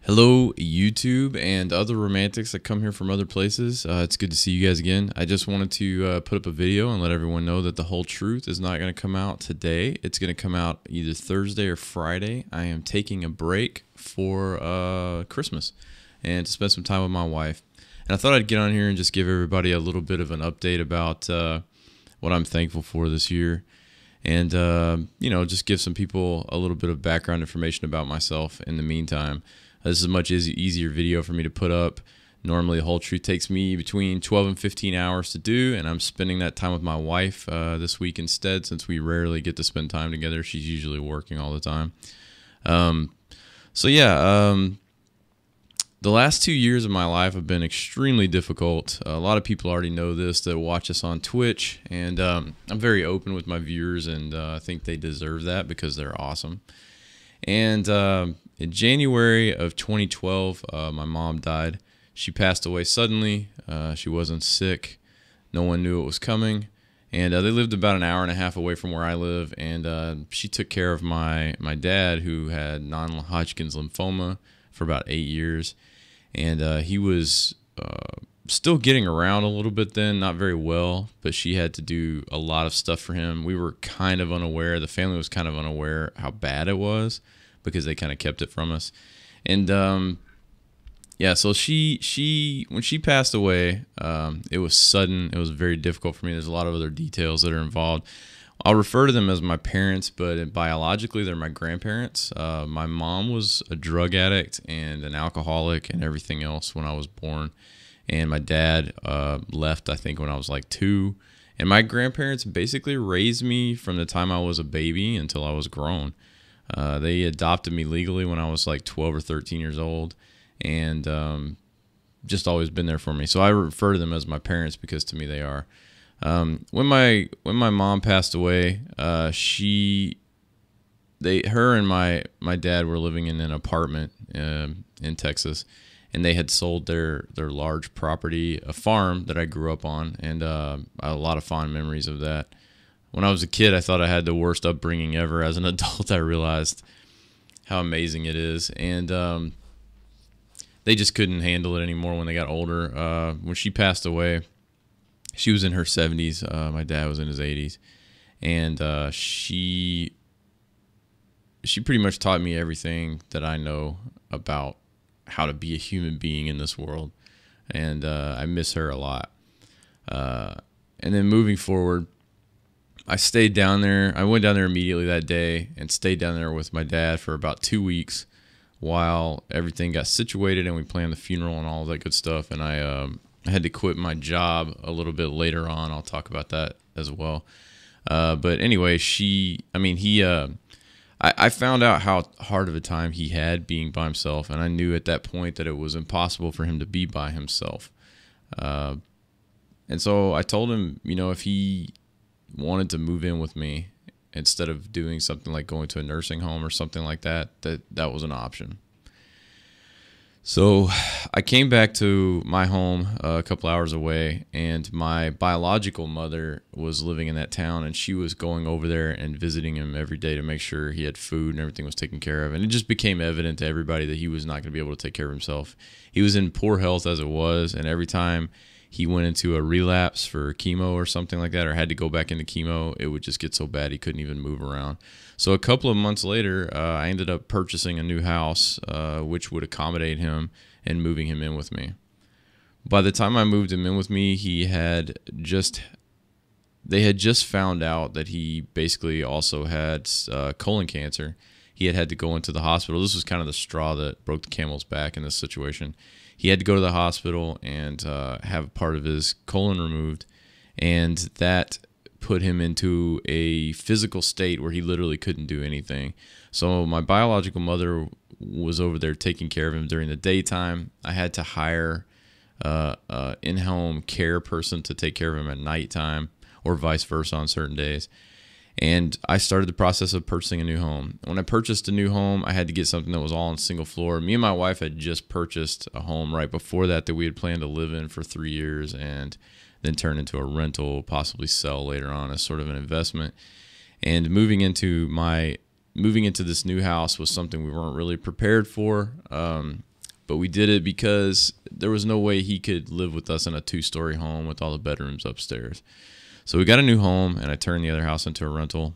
Hello, YouTube and other romantics that come here from other places. It's good to see you guys again. I just wanted to put up a video and let everyone know that the whole truth is not going to come out today. It's going to come out either Thursday or Friday. I am taking a break for Christmas and to spend some time with my wife. And I thought I'd get on here and just give everybody a little bit of an update about what I'm thankful for this year. And, just give some people a little bit of background information about myself in the meantime. This is a much easier video for me to put up. Normally, the whole truth takes me between 12 and 15 hours to do, and I'm spending that time with my wife this week instead, since we rarely get to spend time together. She's usually working all the time. The last 2 years of my life have been extremely difficult. A lot of people already know this that watch us on Twitch, and I'm very open with my viewers, and I think they deserve that because they're awesome. And in January of 2012, my mom died. She passed away suddenly. She wasn't sick. No one knew it was coming. And they lived about an hour and a half away from where I live. And she took care of my dad, who had non-Hodgkin's lymphoma for about 8 years. And he was still getting around a little bit then, not very well, but she had to do a lot of stuff for him. We were kind of unaware. The family was kind of unaware how bad it was, because they kind of kept it from us. And so she when she passed away, it was sudden. It was very difficult for me. There's a lot of other details that are involved. I'll refer to them as my parents, but biologically they're my grandparents. My mom was a drug addict and an alcoholic and everything else when I was born. And my dad left, I think, when I was like 2. And my grandparents basically raised me from the time I was a baby until I was grown. They adopted me legally when I was like 12 or 13 years old, and just always been there for me. So I refer to them as my parents because to me they are. When my mom passed away, her and my dad were living in an apartment in Texas, and they had sold their large property, a farm that I grew up on, and I had a lot of fond memories of that. When I was a kid, I thought I had the worst upbringing ever. As an adult, I realized how amazing it is. And they just couldn't handle it anymore when they got older. When she passed away, she was in her 70s. My dad was in his 80s. And she pretty much taught me everything that I know about how to be a human being in this world. And I miss her a lot. And then moving forward, I stayed down there. I went down there immediately that day and stayed down there with my dad for about 2 weeks while everything got situated and we planned the funeral and all of that good stuff. And I had to quit my job a little bit later on. I'll talk about that as well. But anyway, I found out how hard of a time he had being by himself, and I knew at that point that it was impossible for him to be by himself. And so I told him, if he wanted to move in with me instead of doing something like going to a nursing home or something like that was an option. So I came back to my home a couple hours away, and my biological mother was living in that town, and she was going over there and visiting him every day to make sure he had food and everything was taken care of. And it just became evident to everybody that he was not going to be able to take care of himself. He was in poor health as it was, and every time he went into a relapse for chemo or something like that, or had to go back into chemo, it would just get so bad he couldn't even move around. So a couple of months later, I ended up purchasing a new house, which would accommodate him and moving him in with me. By the time I moved him in with me, they had just found out that he basically also had colon cancer. He had to go into the hospital. This was kind of the straw that broke the camel's back in this situation. He had to go to the hospital and have part of his colon removed, and that put him into a physical state where he literally couldn't do anything. So my biological mother was over there taking care of him during the daytime. I had to hire an in-home care person to take care of him at nighttime, or vice versa on certain days. And I started the process of purchasing a new home. When I purchased a new home, I had to get something that was all on single floor. Me and my wife had just purchased a home right before that we had planned to live in for 3 years and then turn into a rental, possibly sell later on as sort of an investment. And moving into this new house was something we weren't really prepared for. But we did it because there was no way he could live with us in a 2-story home with all the bedrooms upstairs. So we got a new home, and I turned the other house into a rental.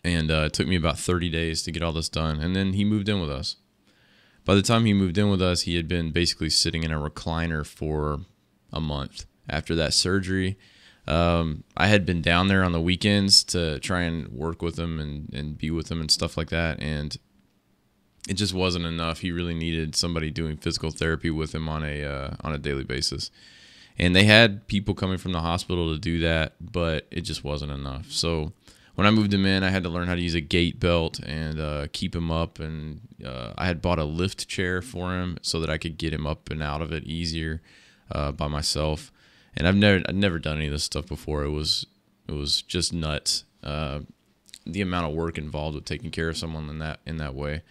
And it took me about 30 days to get all this done. And then he moved in with us. By the time he moved in with us, he had been basically sitting in a recliner for a month after that surgery. I had been down there on the weekends to try and work with him and be with him and stuff like that. And it just wasn't enough. He really needed somebody doing physical therapy with him on a daily basis. And they had people coming from the hospital to do that, but it just wasn't enough. So when I moved him in, I had to learn how to use a gait belt and keep him up. And I had bought a lift chair for him so that I could get him up and out of it easier by myself. And I'd never done any of this stuff before. It was just nuts. The amount of work involved with taking care of someone in that way.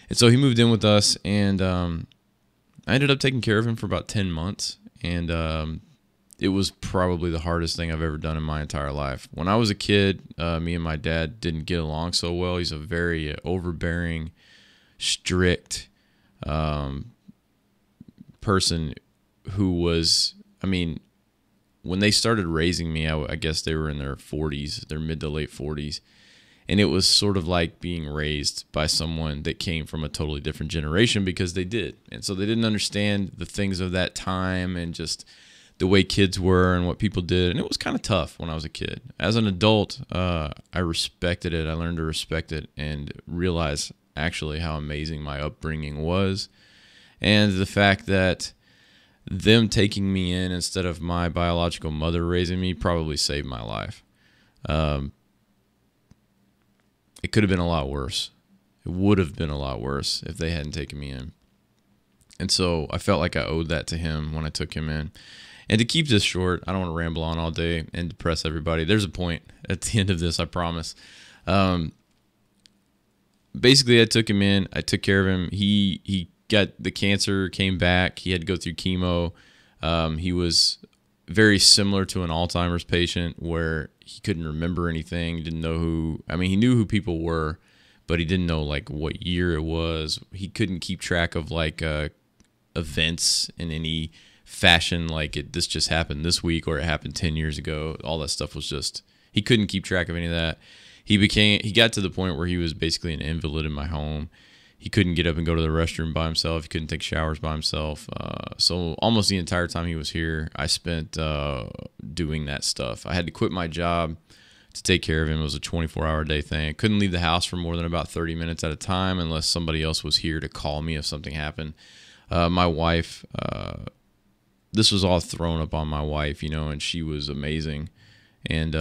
And so he moved in with us, and I ended up taking care of him for about 10 months. And it was probably the hardest thing I've ever done in my entire life. When I was a kid, me and my dad didn't get along so well. He's a very overbearing, strict person who was, when they started raising me, I guess they were in their 40s, their mid to late 40s. And it was sort of like being raised by someone that came from a totally different generation, because they did. And so they didn't understand the things of that time and just the way kids were and what people did. And it was kind of tough when I was a kid. As an adult, I respected it. I learned to respect it and realize actually how amazing my upbringing was. And the fact that them taking me in instead of my biological mother raising me probably saved my life. It could have been a lot worse. It would have been a lot worse if they hadn't taken me in. And so I felt like I owed that to him when I took him in. And to keep this short, I don't want to ramble on all day and depress everybody. There's a point at the end of this, I promise. Basically, I took him in. I took care of him. He got the cancer, came back. He had to go through chemo. He was very similar to an Alzheimer's patient where he couldn't remember anything, didn't know he knew who people were, but he didn't know like what year it was. He couldn't keep track of like events in any fashion, like this just happened this week or it happened 10 years ago. All that stuff was just, he couldn't keep track of any of that. He got to the point where he was basically an invalid in my home. He couldn't get up and go to the restroom by himself. He couldn't take showers by himself. So almost the entire time he was here, I spent doing that stuff. I had to quit my job to take care of him. It was a 24-hour-a-day thing. I couldn't leave the house for more than about 30 minutes at a time unless somebody else was here to call me if something happened. My wife, this was all thrown up on my wife, and she was amazing. And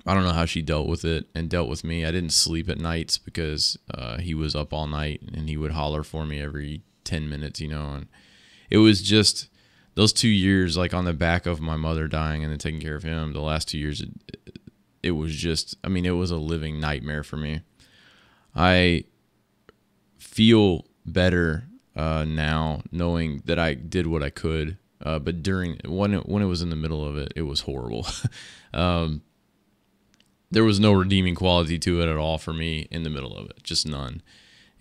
I don't know how she dealt with it and dealt with me. I didn't sleep at nights because he was up all night and he would holler for me every 10 minutes, and it was just those 2 years, like on the back of my mother dying and then taking care of him. The last 2 years, it was just, it was a living nightmare for me. I feel better now knowing that I did what I could, but when it was in the middle of it, it was horrible. There was no redeeming quality to it at all for me in the middle of it, just none.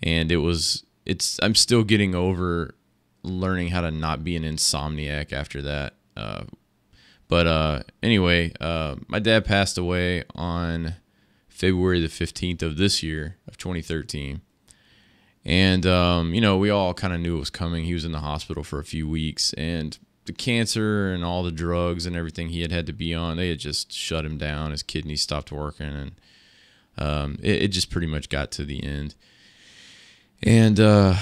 And I'm still getting over learning how to not be an insomniac after that. But anyway, my dad passed away on February the 15th of this year, of 2013. And, we all kind of knew it was coming. He was in the hospital for a few weeks, and the cancer and all the drugs and everything he had to be on, they had just shut him down. His kidneys stopped working, and it just pretty much got to the end. And it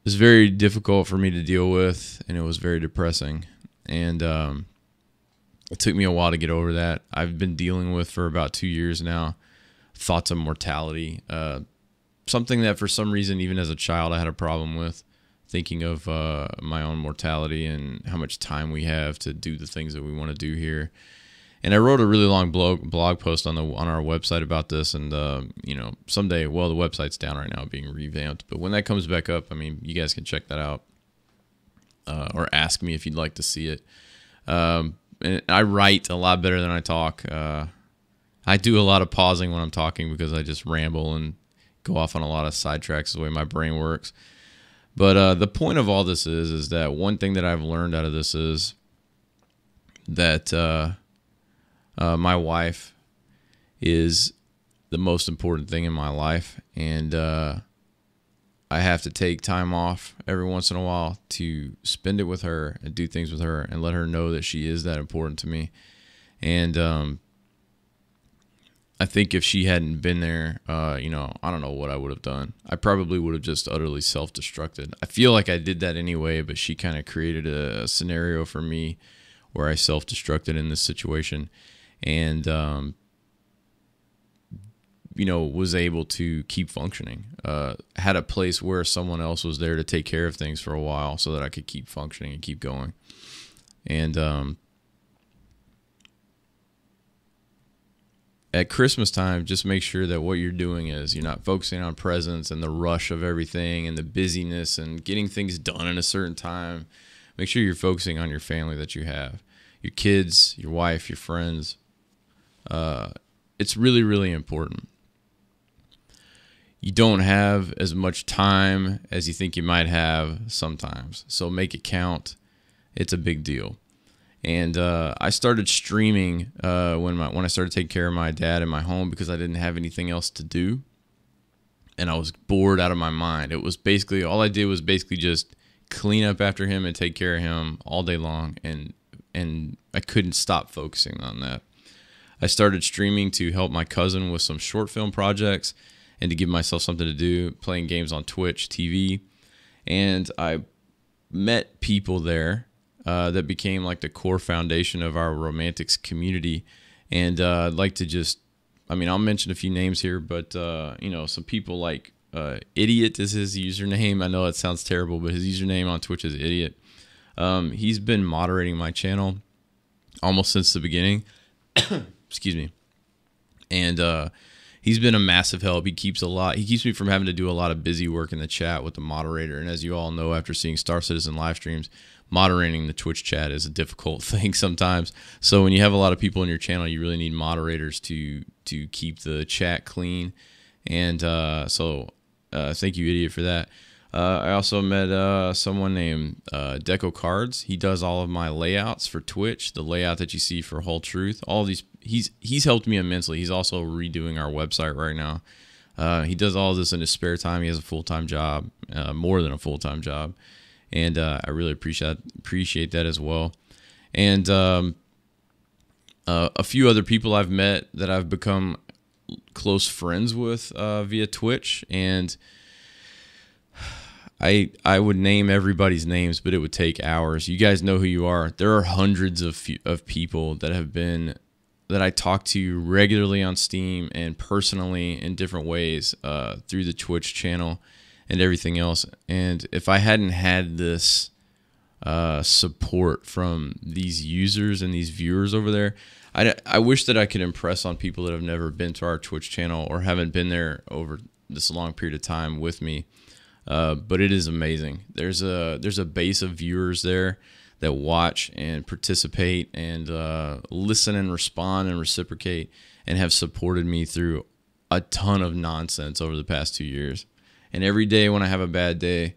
was very difficult for me to deal with, and it was very depressing. And it took me a while to get over that. I've been dealing with for about 2 years now thoughts of mortality, something that for some reason, even as a child, I had a problem with. Thinking of my own mortality and how much time we have to do the things that we want to do here. And I wrote a really long blog post on our website about this. And someday, the website's down right now, being revamped. But when that comes back up, you guys can check that out or ask me if you'd like to see it. And I write a lot better than I talk. I do a lot of pausing when I'm talking because I just ramble and go off on a lot of sidetracks the way my brain works. But the point of all this is that one thing that I've learned out of this is that my wife is the most important thing in my life, and I have to take time off every once in a while to spend it with her and do things with her and let her know that she is that important to me. And I think if she hadn't been there, I don't know what I would have done. I probably would have just utterly self-destructed. I feel like I did that anyway, but she kind of created a scenario for me where I self-destructed in this situation, and was able to keep functioning. Had a place where someone else was there to take care of things for a while so that I could keep functioning and keep going. And at Christmas time, just make sure that what you're doing is you're not focusing on presents and the rush of everything and the busyness and getting things done in a certain time. Make sure you're focusing on your family that you have, your kids, your wife, your friends. It's really, really important. You don't have as much time as you think you might have sometimes, so make it count. It's a big deal. And I started streaming when I started taking care of my dad in my home because I didn't have anything else to do, and I was bored out of my mind. It was basically all I did was just clean up after him and take care of him all day long, and I couldn't stop focusing on that. I started streaming to help my cousin with some short film projects and to give myself something to do, playing games on Twitch TV, and I met people there that became like the core foundation of our romantics community. And I'd like to I'll mention a few names here, but some people like Idiot is his username. I know it sounds terrible, but his username on Twitch is Idiot. He's been moderating my channel almost since the beginning. Excuse me. And he's been a massive help. He keeps me from having to do a lot of busy work in the chat with the moderator. And as you all know, after seeing Star Citizen live streams, moderating the Twitch chat is a difficult thing sometimes. So when you have a lot of people in your channel, you really need moderators to keep the chat clean. And thank you, Idiot, for that. I also met someone named Deco Cards. He does all of my layouts for Twitch, the layout that you see for Whole Truth. All of these, he's helped me immensely. He's also redoing our website right now. He does all of this in his spare time. He has a full-time job, more than a full-time job, and I really appreciate that as well. And a few other people I've met that I've become close friends with via Twitch, and I would name everybody's names, but it would take hours. You guys know who you are. There are hundreds of people that I talk to regularly on Steam and personally in different ways through the Twitch channel and everything else. And if I hadn't had this support from these users and these viewers over there, I wish that I could impress on people that have never been to our Twitch channel or haven't been there over this long period of time with me. But it is amazing. There's a base of viewers there that watch and participate and listen and respond and reciprocate and have supported me through a ton of nonsense over the past 2 years. And every day when I have a bad day,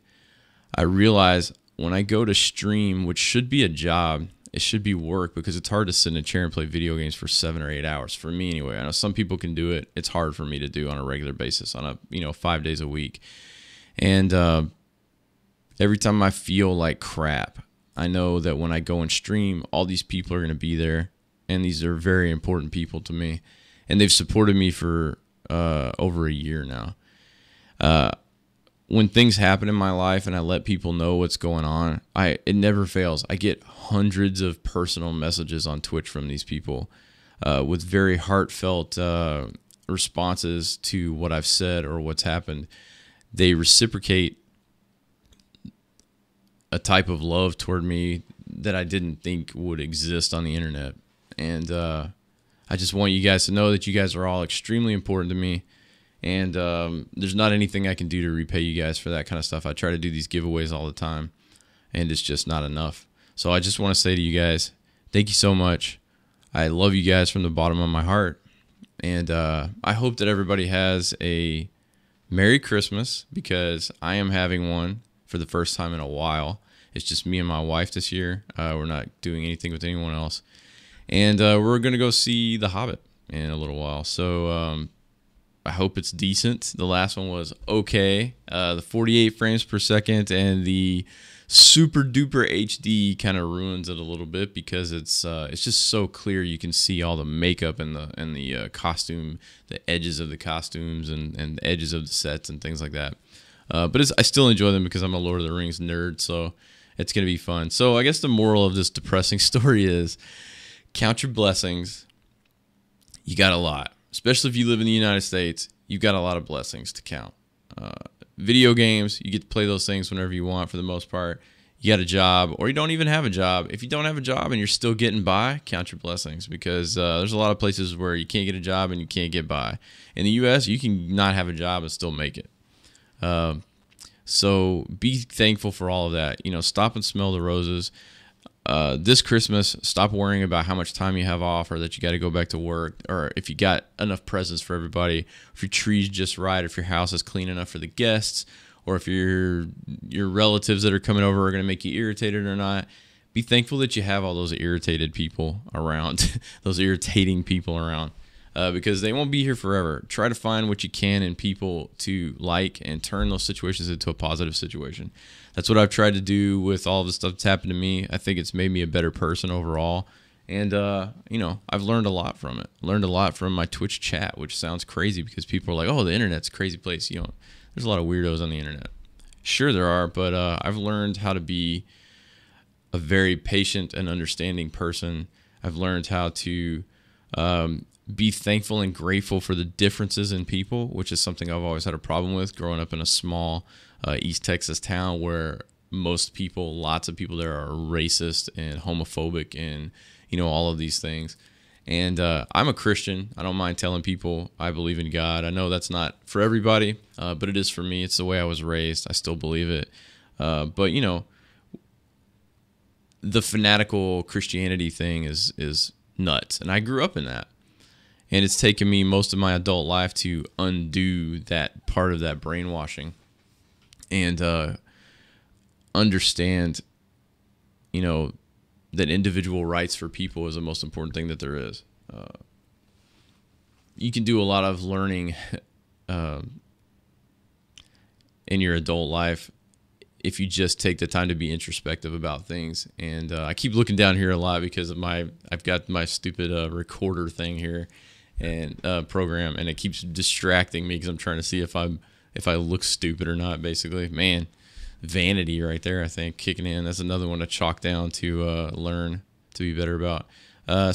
I realize when I go to stream, which should be a job, it should be work, because it's hard to sit in a chair and play video games for 7 or 8 hours. For me anyway. I know some people can do it. It's hard for me to do on a regular basis, on 5 days a week. And every time I feel like crap, I know that when I go and stream, all these people are going to be there, and these are very important people to me, and they've supported me for over a year now. When things happen in my life and I let people know what's going on, it never fails. I get hundreds of personal messages on Twitch from these people with very heartfelt responses to what I've said or what's happened. They reciprocate a type of love toward me that I didn't think would exist on the internet. And I just want you guys to know that you guys are all extremely important to me. And there's not anything I can do to repay you guys for that kind of stuff. I try to do these giveaways all the time, and it's just not enough. So I just want to say to you guys, thank you so much. I love you guys from the bottom of my heart. And I hope that everybody has a Merry Christmas, because I am having one for the first time in a while. It's just me and my wife this year. We're not doing anything with anyone else. And we're going to go see The Hobbit in a little while. So I hope it's decent. The last one was okay. The 48 frames per second and the super duper HD kind of ruins it a little bit, because it's just so clear. You can see all the makeup and the costume, the edges of the costumes and the edges of the sets and things like that. But I still enjoy them because I'm a Lord of the Rings nerd, so it's going to be fun. So I guess the moral of this depressing story is count your blessings. You got a lot, especially if you live in the United States. You've got a lot of blessings to count. Video games, you get to play those things whenever you want for the most part. You got a job, or you don't even have a job. If you don't have a job and you're still getting by, count your blessings, because there's a lot of places where you can't get a job and you can't get by. In the U.S., you can not have a job and still make it. So be thankful for all of that. Stop and smell the roses. This Christmas, stop worrying about how much time you have off, or that you got to go back to work, or if you got enough presents for everybody, if your tree's just right, if your house is clean enough for the guests, or if your relatives that are coming over are going to make you irritated or not. Be thankful that you have all those irritated people around, those irritating people around, because they won't be here forever. Try to find what you can in people to like and turn those situations into a positive situation. That's what I've tried to do with all the stuff that's happened to me. I think it's made me a better person overall. And, I've learned a lot from it. Learned a lot from my Twitch chat, which sounds crazy because people are like, oh, the internet's a crazy place. There's a lot of weirdos on the internet. Sure there are, but I've learned how to be a very patient and understanding person. I've learned how to be thankful and grateful for the differences in people, which is something I've always had a problem with growing up in a small East Texas town where lots of people there are racist and homophobic and, all of these things. And I'm a Christian. I don't mind telling people I believe in God. I know that's not for everybody, but it is for me. It's the way I was raised. I still believe it. But, the fanatical Christianity thing is nuts. And I grew up in that. And it's taken me most of my adult life to undo that part of that brainwashing and understand, that individual rights for people is the most important thing that there is. You can do a lot of learning in your adult life if you just take the time to be introspective about things. And I keep looking down here a lot because of I've got my stupid recorder thing here and program, and it keeps distracting me because I'm trying to see if I look stupid or not. Basically, man, vanity right there, I think, kicking in. That's another one to chalk down to learn to be better about.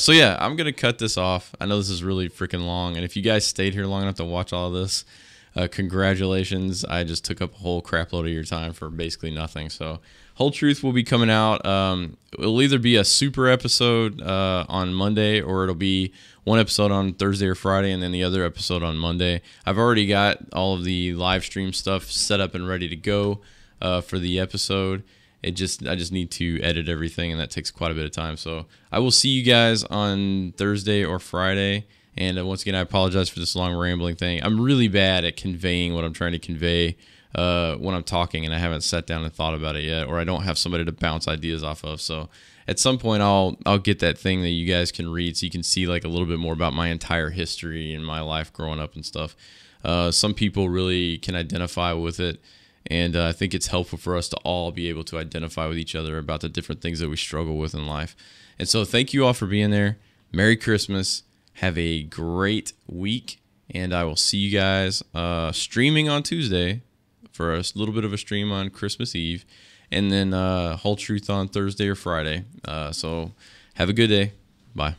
So yeah, I'm gonna cut this off. I know this is really freaking long, and if you guys stayed here long enough to watch all of this, congratulations. I just took up a whole crap load of your time for basically nothing. So Whole Truth will be coming out. It'll either be a super episode on Monday, or it'll be one episode on Thursday or Friday, and then the other episode on Monday. I've already got all of the live stream stuff set up and ready to go for the episode. I just need to edit everything, and that takes quite a bit of time. So I will see you guys on Thursday or Friday. And once again, I apologize for this long rambling thing. I'm really bad at conveying what I'm trying to convey when I'm talking, and I haven't sat down and thought about it yet, or I don't have somebody to bounce ideas off of. So at some point, I'll get that thing that you guys can read, so you can see like a little bit more about my entire history and my life growing up and stuff. Some people really can identify with it, and I think it's helpful for us to all be able to identify with each other about the different things that we struggle with in life. And so thank you all for being there. Merry Christmas. Have a great week, and I will see you guys streaming on Tuesday for a little bit of a stream on Christmas Eve, and then Whole Truth on Thursday or Friday. So have a good day. Bye.